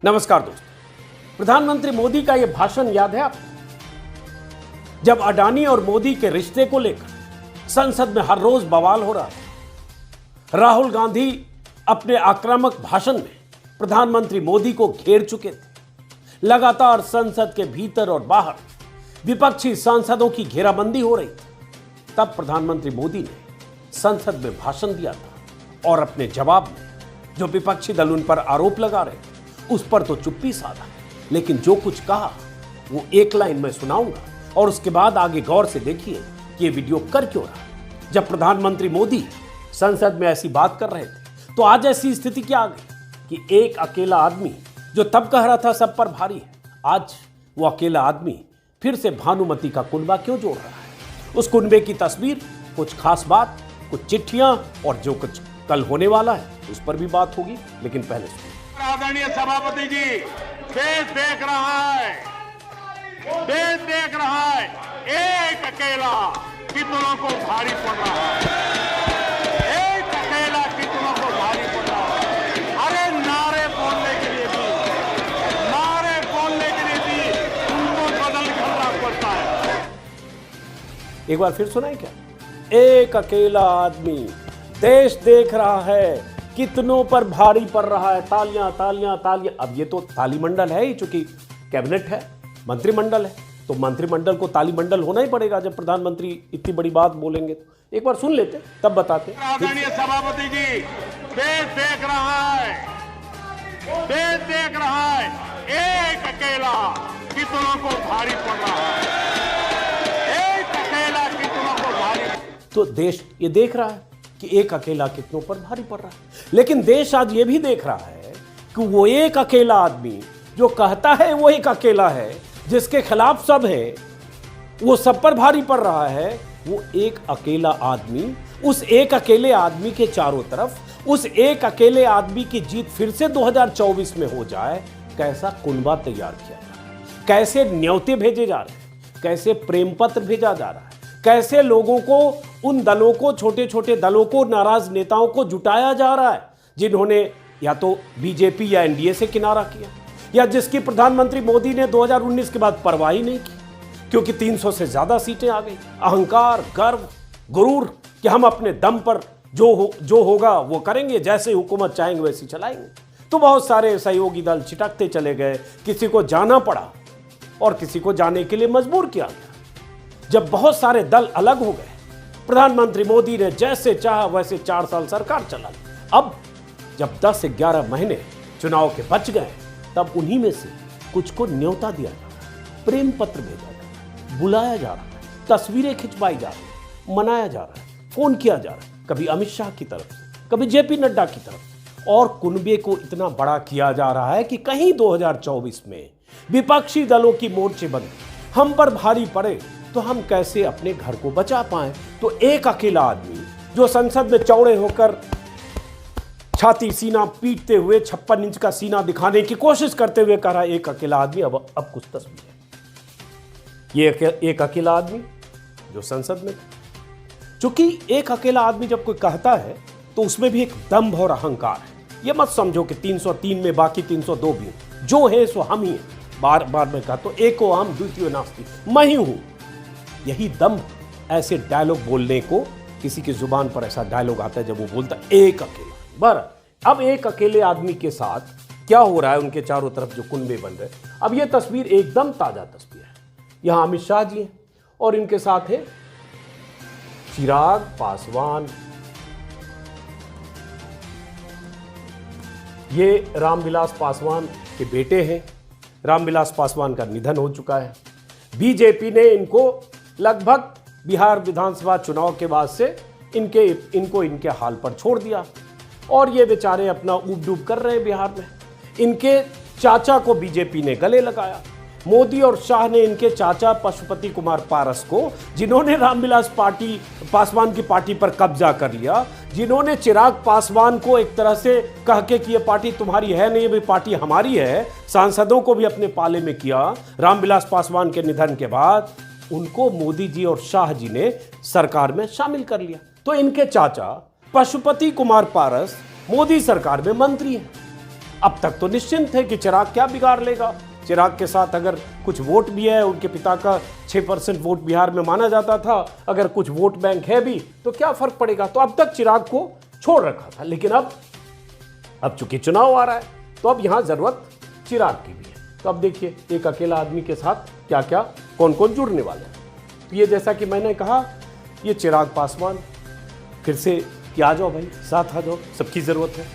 नमस्कार दोस्तों, प्रधानमंत्री मोदी का यह भाषण याद है आपको? जब अडानी और मोदी के रिश्ते को लेकर संसद में हर रोज बवाल हो रहा था। राहुल गांधी अपने आक्रामक भाषण में प्रधानमंत्री मोदी को घेर चुके थे। लगातार संसद के भीतर और बाहर विपक्षी सांसदों की घेराबंदी हो रही थी। तब प्रधानमंत्री मोदी ने संसद में भाषण दिया था और अपने जवाब में जो विपक्षी दल उन पर आरोप लगा रहे थे उस पर तो चुप्पी साधा, लेकिन जो कुछ कहा वो एक लाइन में सुनाऊंगा और उसके बाद आगे गौर से देखिए कि ये वीडियो कर क्यों रहा। जब प्रधानमंत्री मोदी संसद में ऐसी बात कर रहे थे तो आज ऐसी स्थिति क्या आ गई कि एक अकेला आदमी जो तब कह रहा था सब पर भारी है, आज वो अकेला आदमी फिर से भानुमति का कुनबा क्यों जोड़ रहा है। उस कुनबे की तस्वीर, कुछ खास बात, कुछ चिट्ठियां और जो कुछ कल होने वाला है उस पर भी बात होगी, लेकिन पहले सुनिए। आदरणीय सभापति जी, देश देख रहा है, देश देख रहा है, एक अकेला कितनों को भारी पड़ रहा है, एक अकेला कितनों को भारी पड़ रहा है। अरे नारे बोलने के लिए भी उनको बदल करना पड़ता है। एक बार फिर सुनाए क्या? एक अकेला आदमी देश देख रहा है, कितनों पर भारी पड़ रहा है। तालियां तालियां तालियां। अब ये तो तालीमंडल है ही, चूंकि कैबिनेट है, मंत्रिमंडल है, तो मंत्रिमंडल को तालीमंडल होना ही पड़ेगा जब प्रधानमंत्री इतनी बड़ी बात बोलेंगे। तो एक बार सुन लेते तब बताते। आदरणीय सभापति जी, देश देख रहा है, देश देख रहा है, एक अकेला कितनों को भारी पड़ रहा है, एक अकेला कितनों को भारी। तो देश ये देख रहा है कि एक अकेला कितनों पर भारी पड़ रहा है, लेकिन देश आज ये भी देख रहा है कि वो एक अकेला आदमी जो कहता है वो एक अकेला है, जिसके खिलाफ सब है, वो सब पर भारी पड़ रहा है। वो एक अकेला आदमी, उस एक अकेले आदमी के चारों तरफ उस एक अकेले आदमी की जीत फिर से 2024 में हो जाए, कैसा कुनबा तैयार किया जा रहा है, कैसे न्योते भेजे जा रहे हैं, कैसे प्रेम पत्र भेजा जा रहा है, कैसे लोगों को, उन दलों को, छोटे छोटे दलों को, नाराज नेताओं को जुटाया जा रहा है जिन्होंने या तो बीजेपी या एनडीए से किनारा किया, या जिसकी प्रधानमंत्री मोदी ने 2019 के बाद परवाह ही नहीं की, क्योंकि 300 से ज्यादा सीटें आ गई। अहंकार, गर्व, गुरूर कि हम अपने दम पर जो होगा वो करेंगे, जैसे हुकूमत चाहेंगे वैसी चलाएंगे। तो बहुत सारे सहयोगी दल छिटकते चले गए, किसी को जाना पड़ा और किसी को जाने के लिए मजबूर किया गया। जब बहुत सारे दल अलग हो गए, प्रधानमंत्री मोदी ने जैसे चाहा वैसे 4 साल सरकार चला ली। अब जब 10 से 11 महीने चुनाव के बच गए, तब उन्हीं में से कुछ को न्योता दिया जा रहा है, प्रेम पत्र भेजा जा रहा है, बुलाया जा रहा है, तस्वीरें खिंचवाई जा रही, मनाया जा रहा है, फोन किया जा रहा है, कभी अमित शाह की तरफ से, कभी जेपी नड्डा की तरफ से, और कुनबे को इतना बड़ा किया जा रहा है कि कहीं 2024 में विपक्षी दलों की मोर्चेबंदी हम पर भारी पड़े तो हम कैसे अपने घर को बचा पाएं। तो एक अकेला आदमी जो संसद में चौड़े होकर छाती सीना पीटते हुए 56 इंच का सीना दिखाने की कोशिश करते हुए कह रहा है एक अकेला आदमी। अब कुछ तस्वीर है, ये एक अकेला आदमी जो संसद में, चूंकि एक अकेला आदमी जब कोई कहता है तो उसमें भी एक दंभ और अहंकार है। ये मत समझो कि 303 में बाकी 302 भी हैं, जो है सो हम ही हैं। बार बार मैं कहता हूं एको हम द्वितीय नास्ति, मैं ही हूं। यही दंभ, ऐसे डायलॉग बोलने को, किसी की जुबान पर ऐसा डायलॉग आता है जब वो बोलता है एक अकेला। बरं, अब एक अकेले आदमी के साथ क्या हो रहा है, उनके चारों तरफ जो कुनबे बन रहे। अब ये तस्वीर एकदम ताजा तस्वीर है। यहां अमित शाह जी हैं और इनके साथ है चिराग पासवान। ये रामविलास पासवान के बेटे हैं। रामविलास पासवान का निधन हो चुका है। बीजेपी ने इनको लगभग बिहार विधानसभा चुनाव के बाद से इनको इनके हाल पर छोड़ दिया और ये बेचारे अपना ऊब डूब कर रहे हैं बिहार में। इनके चाचा को बीजेपी ने गले लगाया। मोदी और शाह ने इनके चाचा पशुपति कुमार पारस को, जिन्होंने रामविलास पासवान की पार्टी पर कब्जा कर लिया, जिन्होंने चिराग पासवान को एक तरह से कह के कि ये पार्टी तुम्हारी है नहीं, ये पार्टी हमारी है, सांसदों को भी अपने पाले में किया रामविलास पासवान के निधन के बाद, उनको मोदी जी और शाह जी ने सरकार में शामिल कर लिया। तो इनके चाचा पशुपति कुमार पारस मोदी सरकार में मंत्री हैं। अब तक तो निश्चिंत है कि चिराग क्या बिगाड़ लेगा। चिराग के साथ अगर कुछ वोट भी है, उनके पिता का 6% वोट बिहार में माना जाता था, अगर कुछ वोट बैंक है भी तो क्या फर्क पड़ेगा। तो अब तक चिराग को छोड़ रखा था, लेकिन अब चूंकि चुनाव आ रहा है तो अब यहां जरूरत चिराग की भी है। तो अब देखिए एक अकेला आदमी के साथ क्या क्या कौन कौन जुड़ने वाले हैं। तो ये जैसा कि मैंने कहा, ये चिराग पासवान फिर से कि आ जाओ भाई, साथ आ जाओ, सबकी जरूरत है।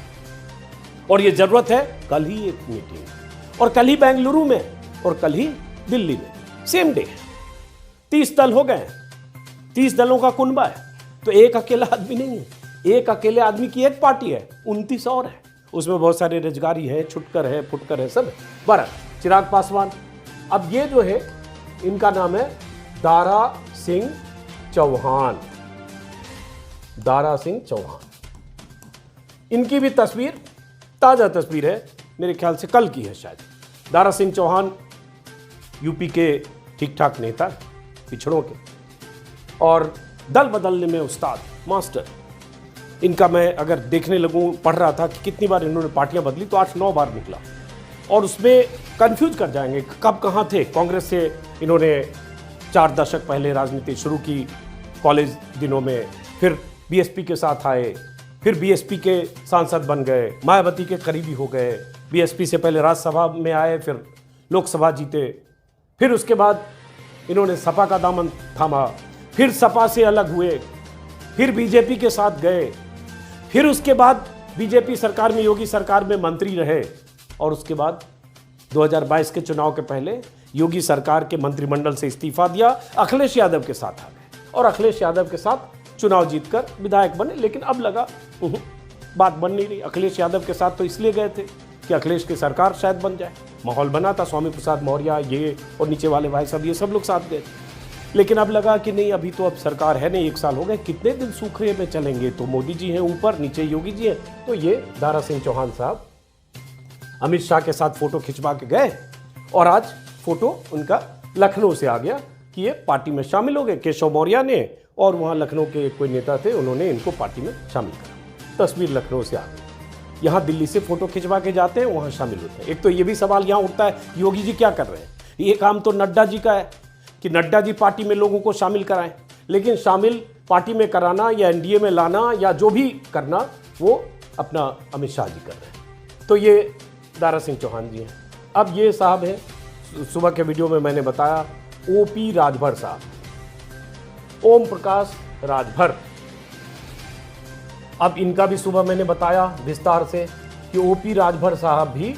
और ये जरूरत है कल ही एक मीटिंग, और कल ही बेंगलुरु में, और कल ही दिल्ली में, सेम डे। 30 दल हो गए, 30 दलों का कुनबा है। तो एक अकेला आदमी नहीं है, एक अकेले आदमी की एक पार्टी है, 29 और है। उसमें बहुत सारे रोजगारी है, छुटकर है, फुटकर है, सब है। बहरहाल चिराग पासवान, अब ये जो है इनका नाम है दारा सिंह चौहान। दारा सिंह चौहान, इनकी भी तस्वीर ताजा तस्वीर है, मेरे ख्याल से कल की है शायद। दारा सिंह चौहान यूपी के ठीक ठाक नेता, पिछड़ों के, और दल बदलने में उस्ताद, मास्टर। इनका मैं अगर देखने लगूं, पढ़ रहा था कि कितनी बार इन्होंने पार्टियां बदली, तो 8-9 बार निकला, और उसमें कंफ्यूज कर जाएंगे कब कहाँ थे। कांग्रेस से इन्होंने 4 दशक पहले राजनीति शुरू की कॉलेज दिनों में, फिर बीएसपी के साथ आए, फिर बीएसपी के सांसद बन गए, मायावती के करीबी हो गए, बीएसपी से पहले राज्यसभा में आए, फिर लोकसभा जीते, फिर उसके बाद इन्होंने सपा का दामन थामा, फिर सपा से अलग हुए, फिर बीजेपी के साथ गए, फिर उसके बाद बीजेपी सरकार में, योगी सरकार में मंत्री रहे, और उसके बाद 2022 के चुनाव के पहले योगी सरकार के मंत्रिमंडल से इस्तीफा दिया, अखिलेश यादव के साथ आ गए, और अखिलेश यादव के साथ चुनाव जीतकर विधायक बने। लेकिन अब लगा बात बन नहीं रही। अखिलेश यादव के साथ तो इसलिए गए थे कि अखिलेश की सरकार शायद बन जाए, माहौल बना था, स्वामी प्रसाद मौर्य ये और नीचे वाले भाई साहब, ये सब लोग साथ गए। लेकिन अब लगा कि नहीं, अभी तो अब सरकार है नहीं, 1 साल हो गए, कितने दिन सूखे में चलेंगे। तो मोदी जी हैं ऊपर, नीचे योगी जी हैं। तो ये दारा सिंह चौहान साहब अमित शाह के साथ फोटो खिंचवा के गए, और आज फोटो उनका लखनऊ से आ गया कि ये पार्टी में शामिल हो गए। केशव मौर्य ने और वहाँ लखनऊ के कोई नेता थे, उन्होंने इनको पार्टी में शामिल करा। तस्वीर लखनऊ से आ गई। यहाँ दिल्ली से फोटो खिंचवा के जाते हैं, वहाँ शामिल होते हैं। एक तो ये भी सवाल यहाँ उठता है, योगी जी क्या कर रहे हैं। ये काम तो नड्डा जी का है कि नड्डा जी पार्टी में लोगों को शामिल कराएं, लेकिन शामिल पार्टी में कराना या एनडीए में लाना या जो भी करना, वो अपना अमित शाह जी कर रहे हैं। तो ये दारा सिंह चौहान जी हैं। अब ये साहब हैं, सुबह के वीडियो में मैंने बताया, ओपी राजभर साहब, ओम प्रकाश राजभर। अब इनका भी सुबह मैंने बताया विस्तार से कि ओपी राजभर साहब भी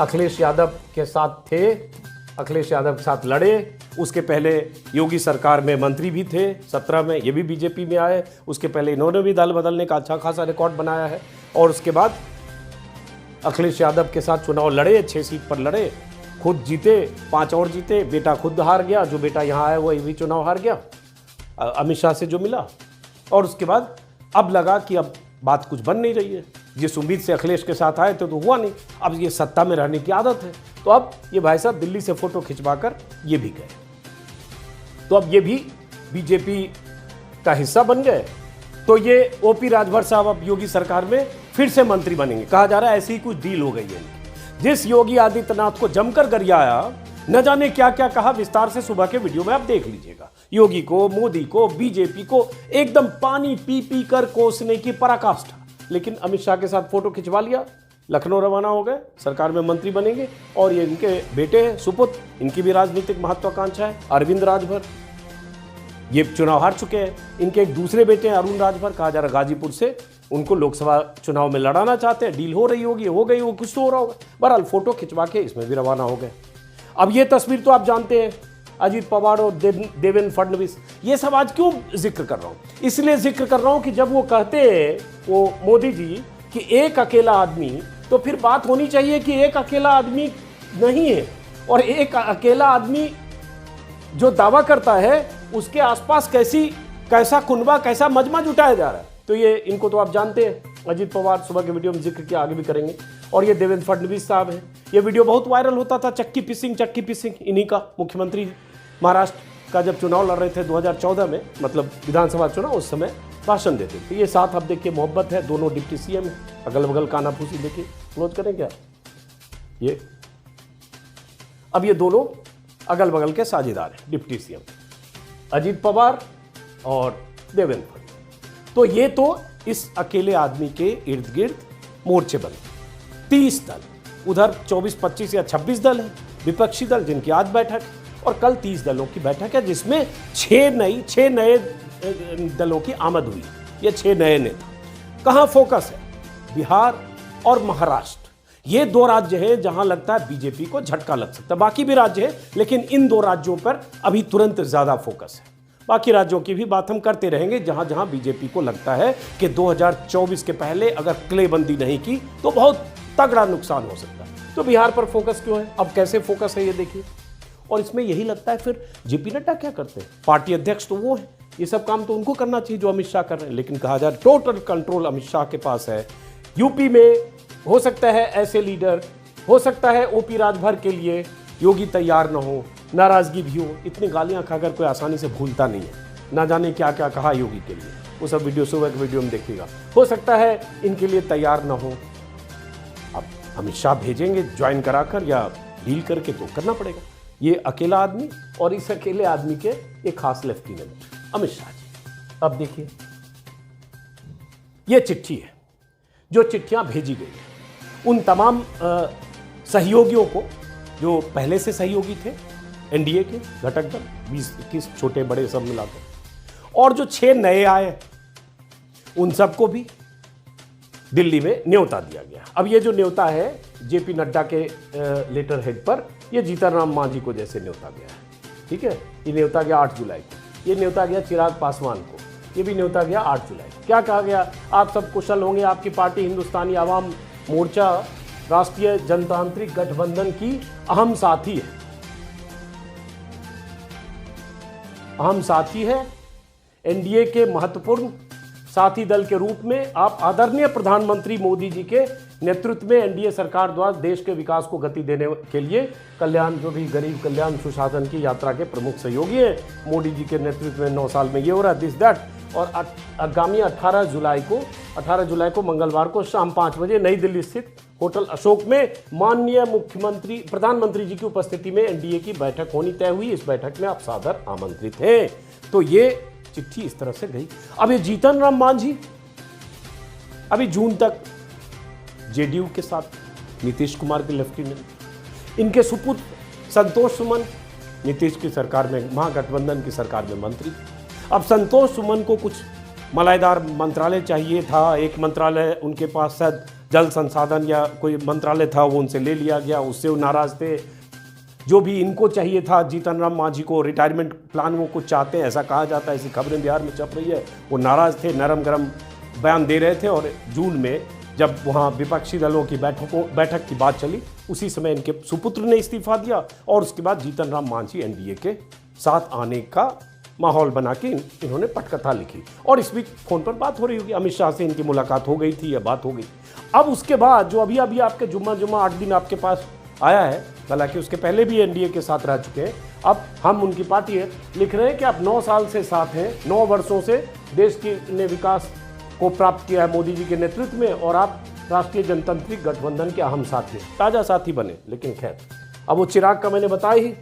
अखिलेश यादव के साथ थे, अखिलेश यादव के साथ लड़े। उसके पहले योगी सरकार में मंत्री भी थे, 17 में ये भी बीजेपी में आए। उसके पहले इन्होंने भी दल बदलने का अच्छा खासा रिकॉर्ड बनाया है, और उसके बाद अखिलेश यादव के साथ चुनाव लड़े, 6 सीट पर लड़े, खुद जीते, 5 और जीते, बेटा खुद हार गया, जो बेटा यहाँ आया वो भी चुनाव हार गया अमित शाह से जो मिला। और उसके बाद अब लगा कि अब बात कुछ बन नहीं रही है, जिस उम्मीद से अखिलेश के साथ आए थे तो हुआ नहीं। अब ये सत्ता में रहने की आदत है, तो अब ये भाई साहब दिल्ली से फोटो खिंचवा कर ये भी गए, तो अब ये भी बीजेपी का हिस्सा बन गए। तो ये ओपी राजभर साहब अब योगी सरकार में फिर से मंत्री बनेंगे। कहा जा रहा है ऐसी ही कुछ डील हो गई है। जिस योगी आदित्यनाथ को जमकर गरियाया, न जाने क्या क्या कहा, विस्तार से सुबह के वीडियो में आप देख लीजिएगा। योगी को, मोदी को, बीजेपी को एकदम पानी पी पी कर कोसने की पराकाष्ठा। लेकिन अमित शाह के साथ फोटो खिंचवा लिया, लखनऊ रवाना हो गए, सरकार में मंत्री बनेंगे। और ये इनके बेटे हैं, सुपुत्र, इनकी भी राजनीतिक महत्वाकांक्षा है, अरविंद राजभर। ये चुनाव हार चुके हैं। इनके एक दूसरे बेटे हैं अरुण राजभर, कहा जा रहा गाजीपुर से, उनको लोकसभा चुनाव में लड़ाना चाहते हैं। डील हो रही होगी, हो गई, वो कुछ तो हो रहा होगा। बहरहाल फोटो खिंचवा के इसमें भी रवाना हो गए। अब ये तस्वीर तो आप जानते हैं, अजीत पवार और देवेंद्र फडणवीस। ये सब आज क्यों जिक्र कर रहा हूँ? इसलिए जिक्र कर रहा हूँ कि जब वो कहते हैं, वो मोदी जी, कि एक अकेला आदमी, तो फिर बात होनी चाहिए कि एक अकेला आदमी नहीं है, और एक अकेला आदमी जो दावा करता है उसके आसपास कैसा कुनबा, कैसा मजमा जुटाया जा रहा है। तो ये इनको तो आप जानते हैं, अजीत पवार, सुबह के वीडियो में जिक्र किया, आगे भी करेंगे। और ये देवेंद्र फडणवीस साहब हैं। ये वीडियो बहुत वायरल होता था, चक्की पिसिंग इन्हीं का। मुख्यमंत्री महाराष्ट्र का जब चुनाव लड़ रहे थे 2014 में, मतलब विधानसभा चुनाव, उस समय भाषण देते थे। ये साथ आप देखिए मोहब्बत है, दोनों डिप्टी सीएम है, अगल बगल कानाफूसी देखिए, क्लोज करें क्या ये। अब ये दोनों अगल बगल के साझेदार हैं डिप्टी सीएम, अजीत पवार और देवेंद्र फडणवीस। तो ये तो इस अकेले आदमी के इर्द गिर्द मोर्चे बने। 30 दल, उधर 24, 25 या 26 दल है विपक्षी दल जिनकी आज बैठक है, और कल 30 दलों की बैठक है जिसमें 6 नए दलों की आमद हुई। ये 6 नए नेता। कहां फोकस है? बिहार और महाराष्ट्र। ये 2 राज्य हैं जहां लगता है बीजेपी को झटका लग सकता है। बाकी भी राज्य हैं, लेकिन इन 2 राज्यों पर अभी तुरंत ज्यादा फोकस है। बाकी राज्यों की भी बात हम करते रहेंगे जहां जहां बीजेपी को लगता है कि 2024 के पहले अगर किलेबंदी नहीं की तो बहुत तगड़ा नुकसान हो सकता है। तो बिहार पर फोकस क्यों है? अब कैसे फोकस है ये देखिए। और इसमें यही लगता है फिर जेपी नड्डा क्या करते हैं? पार्टी अध्यक्ष तो वो है, ये सब काम तो उनको करना चाहिए जो अमित शाह कर रहे हैं। लेकिन कहा जाए टोटल कंट्रोल अमित शाह के पास है। यूपी में हो सकता है ऐसे लीडर, हो सकता है ओपी राजभर के लिए योगी तैयार ना हो, नाराजगी भी हो। इतनी गालियां खाकर कोई आसानी से भूलता नहीं है। ना जाने क्या क्या कहा योगी के लिए, वो सब वीडियो सुबह के वीडियो में देखिएगा। हो सकता है इनके लिए तैयार ना हो। अब अमित शाह भेजेंगे ज्वाइन कराकर या डील करके, तो करना पड़ेगा। ये अकेला आदमी और इस अकेले आदमी के एक खास लेफ्टिनेंट अमित शाह जी। अब देखिए ये चिट्ठी है जो चिट्ठियां भेजी गई है उन तमाम सहयोगियों को जो पहले से सहयोगी थे एनडीए के घटक दल 20-21 छोटे बड़े सब मिलाकर, और जो 6 नए आए उन सबको भी दिल्ली में न्योता दिया गया। अब ये जो न्योता है जेपी नड्डा के लेटर हेड पर, ये जीतन राम मांझी को जैसे न्योता गया है, ठीक है। ये न्योता गया 8 जुलाई को, ये न्योता गया चिराग पासवान को, ये भी न्योता गया 8 जुलाई को। क्या कहा गया? आप सब कुशल होंगे, आपकी पार्टी हिंदुस्तानी आवाम मोर्चा राष्ट्रीय जनतांत्रिक गठबंधन की अहम साथी है, अहम साथी है। एनडीए के महत्वपूर्ण साथी दल के रूप में आप आदरणीय प्रधानमंत्री मोदी जी के नेतृत्व में एनडीए सरकार द्वारा देश के विकास को गति देने के लिए कल्याण, जो भी गरीब कल्याण सुशासन की यात्रा के प्रमुख सहयोगी हैं। मोदी जी के नेतृत्व में 9 साल में ये हो रहा है, दिस दैट। और आगामी 18 जुलाई को मंगलवार को शाम 5 बजे नई दिल्ली स्थित होटल अशोक में माननीय मुख्यमंत्री प्रधानमंत्री जी की उपस्थिति में एनडीए की बैठक होनी तय हुई। इस बैठक में आप सादर आमंत्रित हैं। तो ये चिट्ठी इस तरह से गई। अब ये जीतन राम मांझी अभी जून तक जेडीयू के साथ नीतीश कुमार के लेफ्टिनेंट, इनके सुपुत्र संतोष सुमन नीतीश की सरकार में, महागठबंधन की सरकार में मंत्री। अब संतोष सुमन को कुछ मलाईदार मंत्रालय चाहिए था, एक मंत्रालय उनके पास शायद जल संसाधन या कोई मंत्रालय था, वो उनसे ले लिया गया, उससे वो नाराज थे। जो भी इनको चाहिए था जीतन राम मांझी को, रिटायरमेंट प्लान वो कुछ चाहते हैं, ऐसा कहा जाता है, ऐसी खबरें बिहार में छप रही है। वो नाराज थे, नरम गरम बयान दे रहे थे। और जून में जब वहाँ विपक्षी दलों की बैठक की बात चली, उसी समय इनके सुपुत्र ने इस्तीफा दिया और उसके बाद जीतन राम मांझी एनडीए के साथ आने का माहौल बना के इन्होंने पटकथा लिखी। और इस बीच फोन पर बात हो रही होगी, अमित शाह से इनकी मुलाकात हो गई थी या बात हो गई। अब उसके बाद जो अभी आपके जुम्मा 8 दिन आपके पास आया है, हालांकि उसके पहले भी एनडीए के साथ रह चुके हैं, अब हम उनकी पार्टी है, लिख रहे हैं कि आप 9 साल से साथ हैं, 9 वर्षों से देश की ने विकास को प्राप्त किया है मोदी जी के नेतृत्व में, और आप राष्ट्रीय जनतांत्रिक गठबंधन के अहम साथी, ताजा साथी बने। लेकिन खैर, अब वो चिराग का मैंने बताया ही,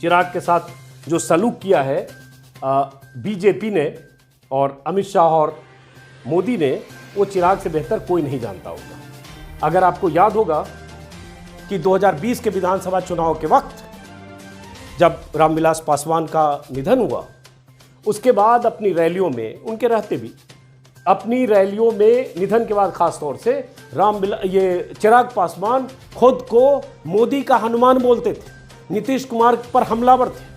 चिराग के साथ जो सलूक किया है बीजेपी ने और अमित शाह और मोदी ने, वो चिराग से बेहतर कोई नहीं जानता होगा। अगर आपको याद होगा कि 2020 के विधानसभा चुनाव के वक्त जब रामविलास पासवान का निधन हुआ, उसके बाद अपनी रैलियों में, उनके रहते भी अपनी रैलियों में, निधन के बाद खास तौर से चिराग पासवान खुद को मोदी का हनुमान बोलते थे, नीतीश कुमार पर हमलावर थे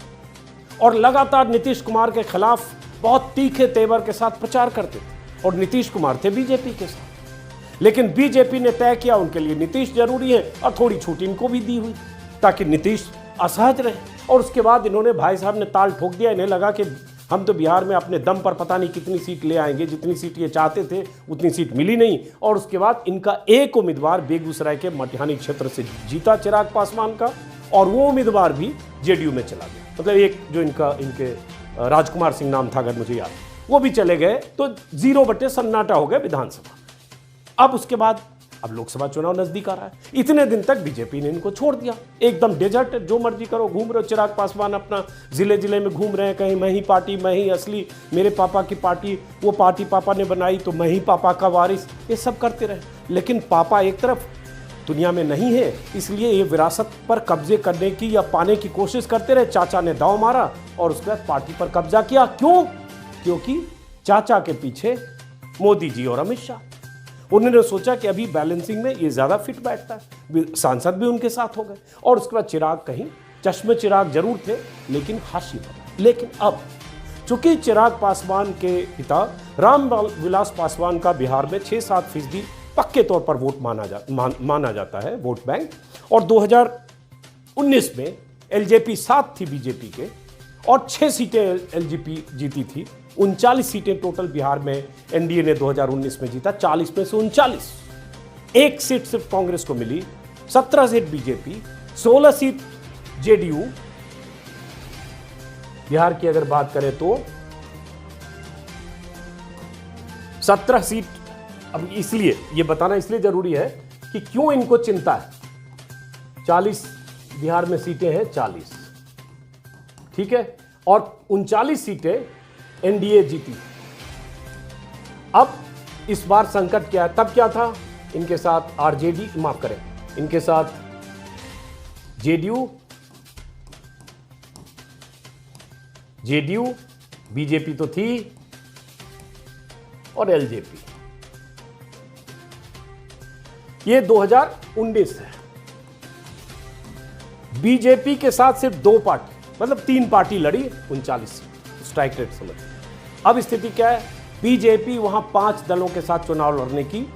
और लगातार नीतीश कुमार के खिलाफ बहुत तीखे तेवर के साथ प्रचार करते थे। और नीतीश कुमार थे बीजेपी के साथ, लेकिन बीजेपी ने तय किया उनके लिए नीतीश जरूरी है और थोड़ी छूट इनको भी दी हुई ताकि नीतीश असहज रहे। और उसके बाद इन्होंने, भाई साहब ने ताल ठोक दिया, इन्हें लगा कि हम तो बिहार में अपने दम पर पता नहीं कितनी सीट ले आएंगे, जितनी सीट ये चाहते थे उतनी सीट मिली नहीं। और उसके बाद इनका एक उम्मीदवार बेगूसराय के मटिहानी क्षेत्र से जीता चिराग पासवान का, और वो उम्मीदवार भी जेडीयू में चला गया। मतलब एक जो इनके राजकुमार सिंह नाम था, अगर मुझे याद, वो भी चले गए, तो 0 सन्नाटा हो गया विधानसभा। अब उसके बाद अब लोकसभा चुनाव नजदीक आ रहा है। इतने दिन तक बीजेपी ने इनको छोड़ दिया, एकदम डेजर्ट, जो मर्जी करो, घूम रहे हो। चिराग पासवान अपना जिले जिले में घूम रहे हैं, कहीं मैं ही पार्टी, मैं ही असली, मेरे पापा की पार्टी, वो पार्टी पापा ने बनाई तो मैं ही पापा का वारिस, ये सब करते रहे। लेकिन पापा एक तरफ दुनिया में नहीं है, इसलिए ये विरासत पर कब्जे करने की या पाने की कोशिश करते रहे। चाचा ने दांव मारा और उसके बाद पार्टी पर कब्जा किया। क्यों? क्योंकि चाचा के पीछे मोदी जी और अमित शाह। उन्होंने सोचा कि अभी बैलेंसिंग में ये ज़्यादा फिट बैठता है, सांसद भी उनके साथ हो गए। और उसके बाद चिराग कहीं चश्मे चिराग जरूर थे, लेकिन हाशिए पर। लेकिन अब चूंकि चिराग पासवान के पिता राम विलास पासवान का बिहार में 6-7% पक्के तौर पर वोट माना जाता है, वोट बैंक। और 2019 में एलजेपी 7 थी बीजेपी के और 6 सीटें एलजेपी जीती थी। 39 सीटें टोटल बिहार में एनडीए ने 2019 में जीता, 40 में से 39। 1 सीट सिर्फ कांग्रेस को मिली, 17 seat BJP, 16 seat JDU. Bihar की अगर बात करें तो 17 सीट। अब इसलिए ये बताना इसलिए जरूरी है कि क्यों इनको चिंता है। 40 बिहार में सीटें हैं, 40, ठीक है, और 39 सीटें एनडीए जीती। अब इस बार संकट क्या है? तब क्या था? इनके साथ आरजेडी, माफ करें, इनके साथ जेडीयू, बीजेपी तो थी और एलजेपी। ये 2019 है। बीजेपी के साथ सिर्फ 2 पार्टी, मतलब 3 पार्टी लड़ी, 39 सीट, स्ट्राइक रेट समझ। अब स्थिति क्या है? बीजेपी वहां 5 दलों के साथ चुनाव लड़ने की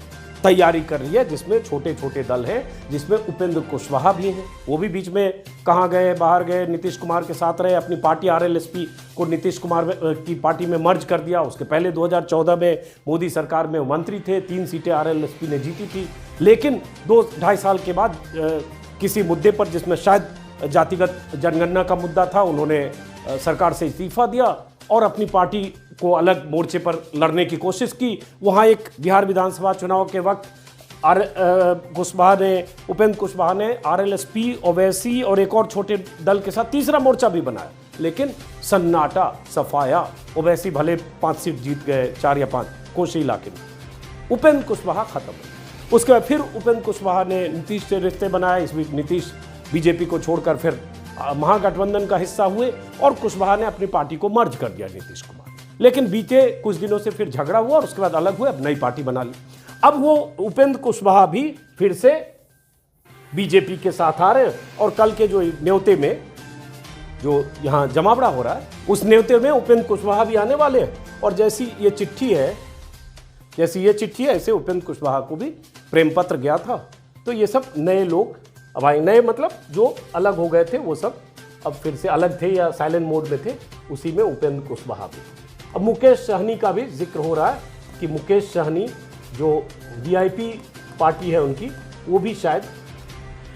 तैयारी कर रही है, जिसमें छोटे छोटे दल हैं, जिसमें उपेंद्र कुशवाहा भी हैं। वो भी बीच में कहाँ गए, बाहर गए, नीतीश कुमार के साथ रहे, अपनी पार्टी आरएलएसपी को नीतीश कुमार की पार्टी में मर्ज कर दिया। उसके पहले 2014 में मोदी सरकार में मंत्री थे, 3 सीटें आरएलएसपी ने जीती थी। लेकिन 2-2.5 साल के बाद किसी मुद्दे पर, जिसमें शायद जातिगत जनगणना का मुद्दा था, उन्होंने सरकार से इस्तीफा दिया और अपनी पार्टी को अलग मोर्चे पर लड़ने की कोशिश की। वहाँ एक बिहार विधानसभा चुनाव के वक्त उपेंद्र कुशवाहा ने आरएलएसपी, ओवैसी और एक और छोटे दल के साथ तीसरा मोर्चा भी बनाया, लेकिन सन्नाटा सफाया। ओवैसी भले 5 सीट जीत गए, 4 या 5 कोशी इलाके में, उपेंद्र कुशवाहा खत्म हो। उसके बाद फिर उपेंद्र कुशवाहा ने नीतीश से रिश्ते बनाए। इस बीच नीतीश बीजेपी को छोड़कर फिर महागठबंधन का हिस्सा हुए और कुशवाहा ने अपनी पार्टी को मर्ज कर दिया, नीतीश कुमार। लेकिन बीते कुछ दिनों से फिर झगड़ा हुआ और उसके बाद अलग हुए, अब नई पार्टी बना ली। अब वो उपेंद्र कुशवाहा भी फिर से बीजेपी के साथ आ रहे हैं और कल के जो न्योते में, जो यहाँ जमावड़ा हो रहा है, उस न्योते में उपेंद्र कुशवाहा भी आने वाले हैं। और जैसी ये चिट्ठी है, ऐसे उपेंद्र कुशवाहा को भी प्रेम पत्र गया था। तो ये सब नए लोग अब आए, नए मतलब जो अलग हो गए थे वो सब अब फिर से अलग थे या साइलेंट मोड में थे, उसी में उपेंद्र कुशवाहा भी। अब मुकेश सहनी का भी जिक्र हो रहा है कि मुकेश सहनी जो वीआईपी पार्टी है उनकी, वो भी शायद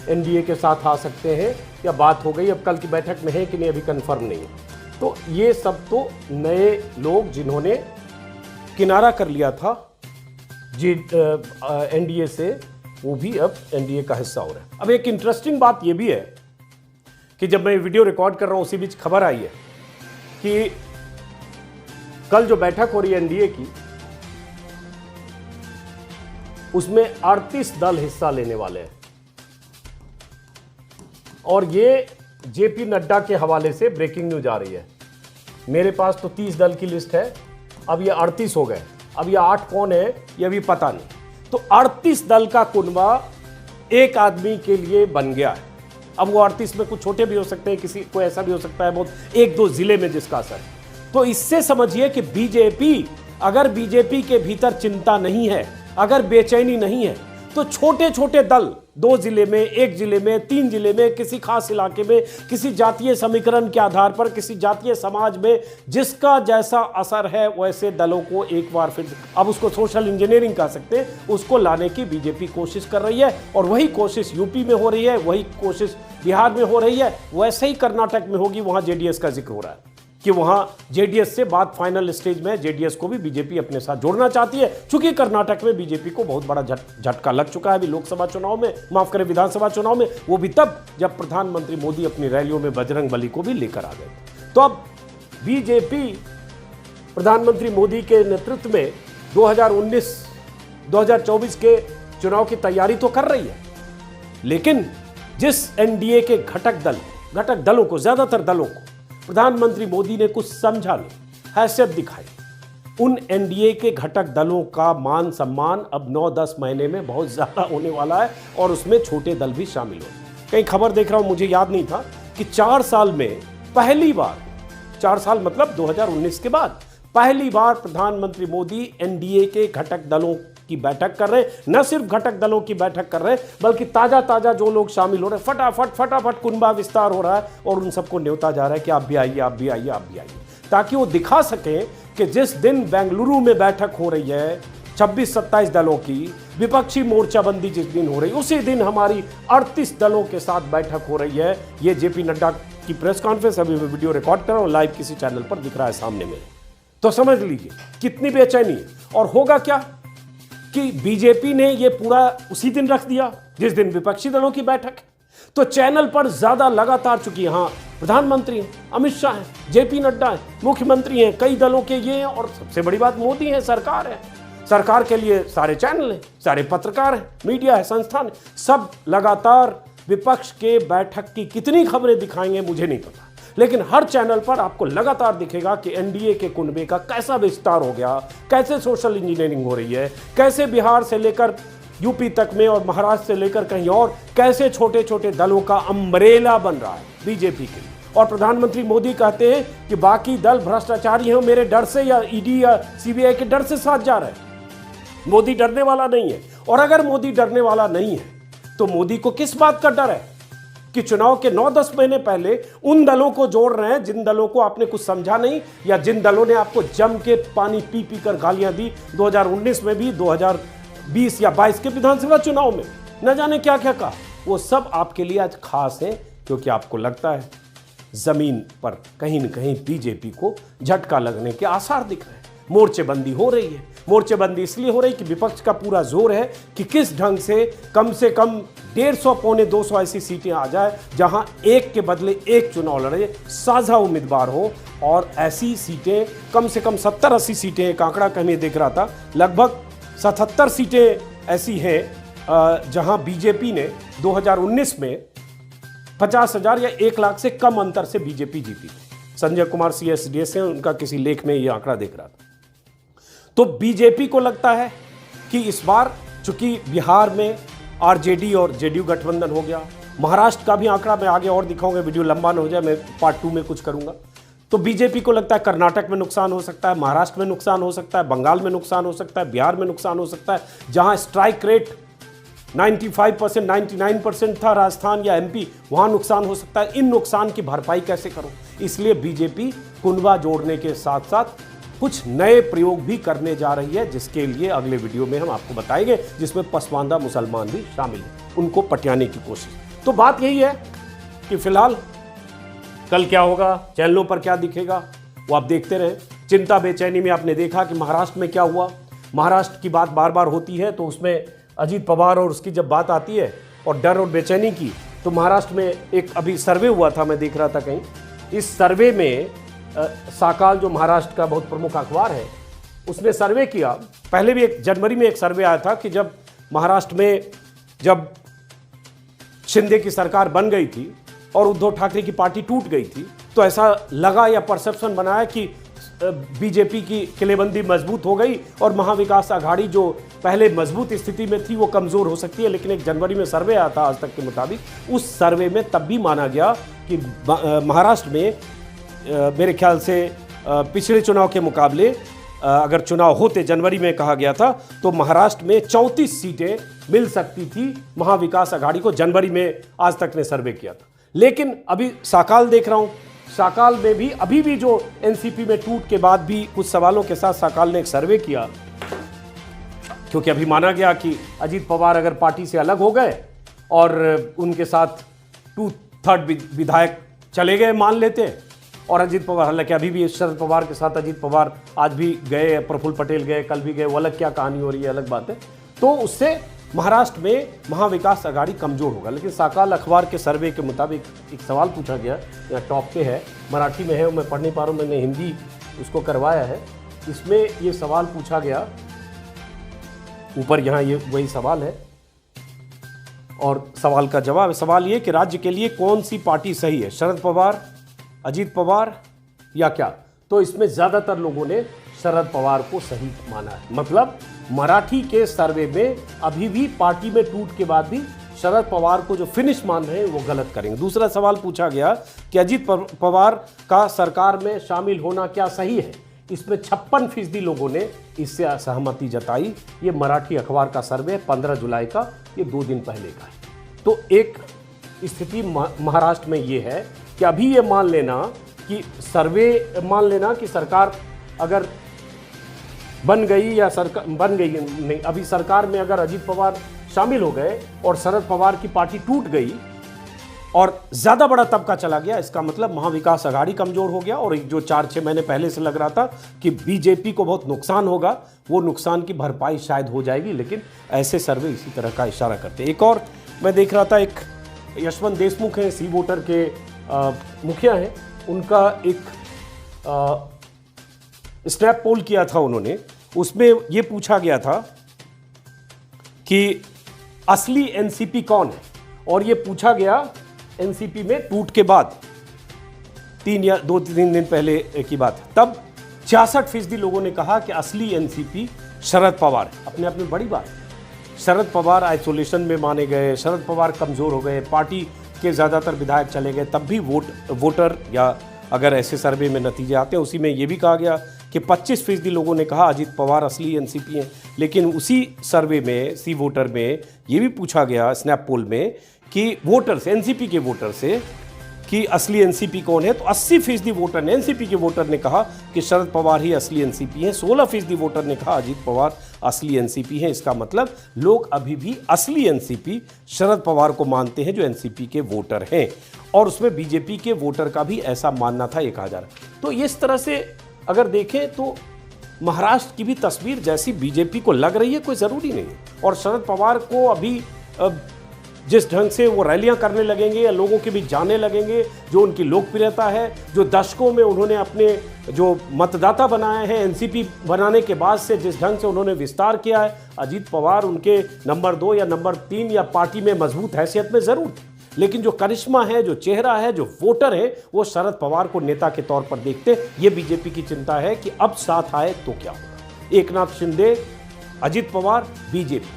एनडीए के साथ आ सकते हैं, या बात हो गई, अब कल की बैठक में है कि नहीं अभी कंफर्म नहीं है। तो ये सब तो नए लोग जिन्होंने किनारा कर लिया था एनडीए से, वो भी अब एनडीए का हिस्सा हो रहा है। अब एक इंटरेस्टिंग बात ये भी है कि जब मैं वीडियो रिकॉर्ड कर रहा हूं, उसी बीच खबर आई है कि कल जो बैठक हो रही है एनडीए की, उसमें 38 दल हिस्सा लेने वाले हैं। और ये जेपी नड्डा के हवाले से ब्रेकिंग न्यूज आ रही है। मेरे पास तो 30 दल की लिस्ट है, अब ये 38 हो गए। अब ये 8 कौन है ये भी पता नहीं। तो 38 दल का कुनबा एक आदमी के लिए बन गया है। अब वो 38 में कुछ छोटे भी हो सकते हैं, किसी को ऐसा भी हो सकता है बहुत 1-2 जिले में जिसका असर है। तो इससे समझिए कि बीजेपी, अगर बीजेपी के भीतर चिंता नहीं है, अगर बेचैनी नहीं है, तो छोटे छोटे दल 2 जिले में, 1 जिले में, 3 जिले में, किसी खास इलाके में, किसी जातीय समीकरण के आधार पर, किसी जातीय समाज में, जिसका जैसा असर है वैसे दलों को एक बार फिर, अब उसको सोशल इंजीनियरिंग कह सकते हैं, उसको लाने की बीजेपी कोशिश कर रही है। और वही कोशिश यूपी में हो रही है, वही कोशिश बिहार में हो रही है, वैसे ही कर्नाटक में होगी, वहां जेडीएस का जिक्र हो रहा है। कि वहां जेडीएस से बात फाइनल स्टेज में, जेडीएस को भी बीजेपी अपने साथ जोड़ना चाहती है, क्योंकि कर्नाटक में बीजेपी को बहुत बड़ा झटका लग चुका है अभी लोकसभा चुनाव में, माफ करें विधानसभा चुनाव में, वो भी तब जब प्रधानमंत्री मोदी अपनी रैलियों में बजरंग बली को भी लेकर आ गए। तो अब बीजेपी प्रधानमंत्री मोदी के नेतृत्व में 2024 के चुनाव की तैयारी तो कर रही है, लेकिन जिस एनडीए के घटक दलों को, ज्यादातर दलों को प्रधानमंत्री मोदी ने कुछ समझा नहीं, हैसियत दिखाई, उन एनडीए के घटक दलों का मान सम्मान अब 9-10 महीने में बहुत ज्यादा होने वाला है और उसमें छोटे दल भी शामिल हो। कहीं खबर देख रहा हूं, मुझे याद नहीं था कि 4 साल में पहली बार, 4 साल मतलब 2019 के बाद पहली बार प्रधानमंत्री मोदी एनडीए के घटक दलों की बैठक कर रहे हैं। न सिर्फ घटक दलों की बैठक कर रहे हैं, बल्कि ताजा जो लोग शामिल हो रहे हैं, फटाफट कुनबा विस्तार हो रहा है और उन सबको न्योता जा रहा है कि आप भी आइए, ताकि वो दिखा सकें कि जिस दिन बेंगलुरु में बैठक हो रही है 26-27 दलों की, विपक्षी मोर्चाबंदी जिस दिन हो रही है, उसी दिन हमारी 38 दलों के साथ बैठक हो रही है। ये जेपी नड्डा की प्रेस कॉन्फ्रेंस, अभी मैं वीडियो रिकॉर्ड कर रहा हूं, लाइव किसी चैनल पर दिख रहा है सामने में। तो समझ लीजिए कितनी बेचैनी है। और होगा क्या कि बीजेपी ने यह पूरा उसी दिन रख दिया जिस दिन विपक्षी दलों की बैठक है, तो चैनल पर ज्यादा लगातार, चूंकि हाँ प्रधानमंत्री हैं, अमित शाह हैं, जेपी नड्डा हैं, मुख्यमंत्री हैं, कई दलों के ये हैं, और सबसे बड़ी बात मोदी है, सरकार है, सरकार के लिए सारे चैनल हैं, सारे पत्रकार हैं, मीडिया है, संस्थान है, सब लगातार विपक्ष के बैठक की कितनी खबरें दिखाएंगे मुझे नहीं पता, लेकिन हर चैनल पर आपको लगातार दिखेगा कि एनडीए के कुनबे का कैसा विस्तार हो गया, कैसे सोशल इंजीनियरिंग हो रही है, कैसे बिहार से लेकर यूपी तक में और महाराष्ट्र से लेकर कहीं और कैसे छोटे छोटे दलों का अम्ब्रेला बन रहा है बीजेपी के लिए। और प्रधानमंत्री मोदी कहते हैं कि बाकी दल भ्रष्टाचारी हैं, मेरे डर से या ईडी या सीबीआई के डर से साथ जा रहे हैं। मोदी डरने वाला नहीं है, और अगर मोदी डरने वाला नहीं है तो मोदी को किस बात का डर है कि चुनाव के 9-10 महीने पहले उन दलों को जोड़ रहे हैं जिन दलों को आपने कुछ समझा नहीं, या जिन दलों ने आपको जम के पानी पी पी कर गालियां दी 2019 में भी, 2020 या 22 के विधानसभा चुनाव में न जाने क्या क्या कहा। वो सब आपके लिए आज खास है, क्योंकि आपको लगता है जमीन पर कहीं न कहीं बीजेपी को झटका लगने के आसार दिख रहे हैं। मोर्चेबंदी हो रही है, मोर्चेबंदी इसलिए हो रही कि विपक्ष का पूरा जोर है कि किस ढंग से कम 150-200 ऐसी सीटें आ जाए जहां एक के बदले एक चुनाव लड़े, साझा उम्मीदवार हो, और ऐसी सीटें कम से कम 70-80 सीटें, एक आंकड़ा कहीं देख रहा था, लगभग 77 सीटें ऐसी हैं जहां बीजेपी ने 2019 में 50,000 या 1 लाख से कम अंतर से बीजेपी जीती। संजय कुमार CSDS हैं, उनका किसी लेख में ये आंकड़ा देख रहा था। तो बीजेपी को लगता है कि इस बार चूंकि बिहार में आरजेडी और जेडीयू गठबंधन हो गया, महाराष्ट्र का भी आंकड़ा मैं आगे और दिखाऊंगा, वीडियो लंबा न हो जाए, मैं पार्ट 2 में कुछ करूंगा। तो बीजेपी को लगता है कर्नाटक में नुकसान हो सकता है, महाराष्ट्र में नुकसान हो सकता है, बंगाल में नुकसान हो सकता है, बिहार में नुकसान हो सकता है, जहां स्ट्राइक रेट 95%, 99% था, राजस्थान या MP, वहां नुकसान हो सकता है। इन नुकसान की भरपाई कैसे करो, इसलिए बीजेपी कुनबा जोड़ने के साथ साथ कुछ नए प्रयोग भी करने जा रही है, जिसके लिए अगले वीडियो में हम आपको बताएंगे, जिसमें पसमानदा मुसलमान भी शामिल हैं, उनको पटियाने की कोशिश। तो बात यही है कि फिलहाल कल क्या होगा, चैनलों पर क्या दिखेगा, वो आप देखते रहें। चिंता बेचैनी में आपने देखा कि महाराष्ट्र में क्या हुआ। महाराष्ट्र की बात बार बार होती है तो उसमें अजीत पवार और उसकी जब बात आती है और डर और बेचैनी की, तो महाराष्ट्र में एक अभी सर्वे हुआ था, मैं देख रहा था कहीं, इस सर्वे में साकाल जो महाराष्ट्र का बहुत प्रमुख अखबार है, उसने सर्वे किया। पहले भी एक जनवरी में एक सर्वे आया था कि जब महाराष्ट्र में जब शिंदे की सरकार बन गई थी और उद्धव ठाकरे की पार्टी टूट गई थी, तो ऐसा लगा या परसेप्शन बनाया कि बीजेपी की किलेबंदी मजबूत हो गई और महाविकास आघाड़ी जो पहले मजबूत स्थिति में थी वो कमजोर हो सकती है। लेकिन एक जनवरी में सर्वे आया था आज तक के मुताबिक, उस सर्वे में तब भी माना गया कि महाराष्ट्र में मेरे ख्याल से पिछले चुनाव के मुकाबले अगर चुनाव होते, जनवरी में कहा गया था, तो महाराष्ट्र में 34 सीटें मिल सकती थी महाविकास आघाड़ी को। जनवरी में आज तक ने सर्वे किया था। लेकिन अभी साकाल देख रहा हूं, साकाल में भी अभी भी जो एनसीपी में टूट के बाद भी कुछ सवालों के साथ साकाल ने एक सर्वे किया, क्योंकि अभी माना गया कि अजीत पवार अगर पार्टी से अलग हो गए और उनके साथ 2/3 विधायक चले गए, मान लेते हैं, और अजीत पवार, हालांकि अभी भी शरद पवार के साथ अजीत पवार आज भी गए, प्रफुल्ल पटेल गए, कल भी गए, वो अलग क्या कहानी हो रही है, अलग बात है। तो उससे महाराष्ट्र में महाविकास आघाड़ी कमजोर होगा। लेकिन साकाल अखबार के सर्वे के मुताबिक एक सवाल पूछा गया, यहाँ टॉप पे है, मराठी में है, मैं पढ़ नहीं पा रहा हूँ, मैंने हिंदी उसको करवाया है। इसमें ये सवाल पूछा गया, ऊपर यहाँ ये वही सवाल है और सवाल का जवाब है। सवाल ये कि राज्य के लिए कौन सी पार्टी सही है, शरद पवार, अजीत पवार या क्या? तो इसमें ज़्यादातर लोगों ने शरद पवार को सही माना है। मतलब मराठी के सर्वे में अभी भी पार्टी में टूट के बाद भी शरद पवार को जो फिनिश मान रहे हैं वो गलत करेंगे। दूसरा सवाल पूछा गया कि अजीत पवार का सरकार में शामिल होना क्या सही है? इसमें 56% लोगों ने इससे असहमति जताई। ये मराठी अखबार का सर्वे है, 15 जुलाई का, ये 2 दिन पहले का है। तो एक स्थिति महाराष्ट्र में ये है कि अभी ये मान लेना कि सरकार अगर बन गई या सरकार बन गई नहीं, अभी सरकार में अगर अजीत पवार शामिल हो गए और शरद पवार की पार्टी टूट गई और ज्यादा बड़ा तबका चला गया, इसका मतलब महाविकास आघाड़ी कमजोर हो गया। और जो 4-6 महीने पहले से लग रहा था कि बीजेपी को बहुत नुकसान होगा, वो नुकसान की भरपाई शायद हो जाएगी। लेकिन ऐसे सर्वे इसी तरह का इशारा करते हैं। एक और मैं देख रहा था, एक यशवंत देशमुख हैं, सी वोटर के मुखिया हैं, उनका एक स्नैप पोल किया था उन्होंने। उसमें ये पूछा गया था कि असली एनसीपी कौन है, और ये पूछा गया एनसीपी में टूट के बाद, 2-3 दिन पहले की बात है। तब 66% लोगों ने कहा कि असली एनसीपी शरद पवार है। अपने आप में बड़ी बात है। शरद पवार आइसोलेशन में माने गए, शरद पवार कमजोर हो गए, पार्टी के ज़्यादातर विधायक चले गए, तब भी वोटर या अगर ऐसे सर्वे में नतीजे आते हैं, उसी में ये भी कहा गया कि 25% लोगों ने कहा अजीत पवार असली एनसीपी हैं। लेकिन उसी सर्वे में, सी वोटर में, ये भी पूछा गया स्नैप पोल में कि वोटर से, एनसीपी के वोटर से, कि असली एनसीपी कौन है। तो 80% वोटर ने, एनसीपी के वोटर ने कहा कि शरद पवार ही असली एनसीपी हैं। 16% वोटर ने कहा अजीत पवार असली एनसीपी हैं। इसका मतलब लोग अभी भी असली एनसीपी शरद पवार को मानते हैं, जो एनसीपी के वोटर हैं। और उसमें बीजेपी के वोटर का भी ऐसा मानना था, 1000। तो इस तरह से अगर देखें तो महाराष्ट्र की भी तस्वीर जैसी बीजेपी को लग रही है, कोई ज़रूरी नहीं है। और शरद पवार को अभी जिस ढंग से वो रैलियां करने लगेंगे या लोगों के बीच जाने लगेंगे, जो उनकी लोकप्रियता है, जो दशकों में उन्होंने अपने जो मतदाता बनाए हैं, एनसीपी बनाने के बाद से जिस ढंग से उन्होंने विस्तार किया है, अजीत पवार उनके नंबर 2 या नंबर 3 या पार्टी में मजबूत हैसियत में ज़रूर थे। लेकिन जो करिश्मा है, जो चेहरा है, जो वोटर है, वो शरद पवार को नेता के तौर पर देखते। ये बीजेपी की चिंता है कि अब साथ आए तो क्या होगा। एकनाथ शिंदे, अजीत पवार, बीजेपी,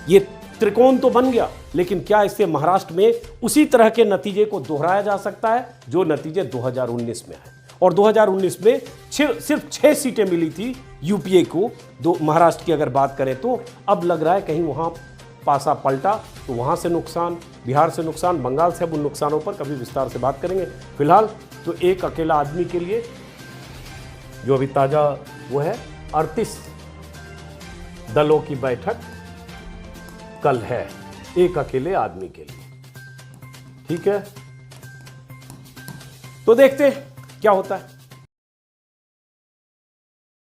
ये त्रिकोण तो बन गया, लेकिन क्या इससे महाराष्ट्र में उसी तरह के नतीजे को दोहराया जा सकता है जो नतीजे 2019 में आए? और 2019 में सिर्फ 6 सीटें मिली थी यूपीए को, महाराष्ट्र की अगर बात करें तो। अब लग रहा है कहीं वहाँ पासा पलटा, तो वहाँ से नुकसान, बिहार से नुकसान, बंगाल से। अब उन नुकसानों पर कभी विस्तार से बात करेंगे। फिलहाल तो एक अकेला आदमी के लिए जो अभी ताज़ा वो है, 38 दलों की बैठक कल है, एक अकेले आदमी के लिए। ठीक है, तो देखते हैं क्या होता है।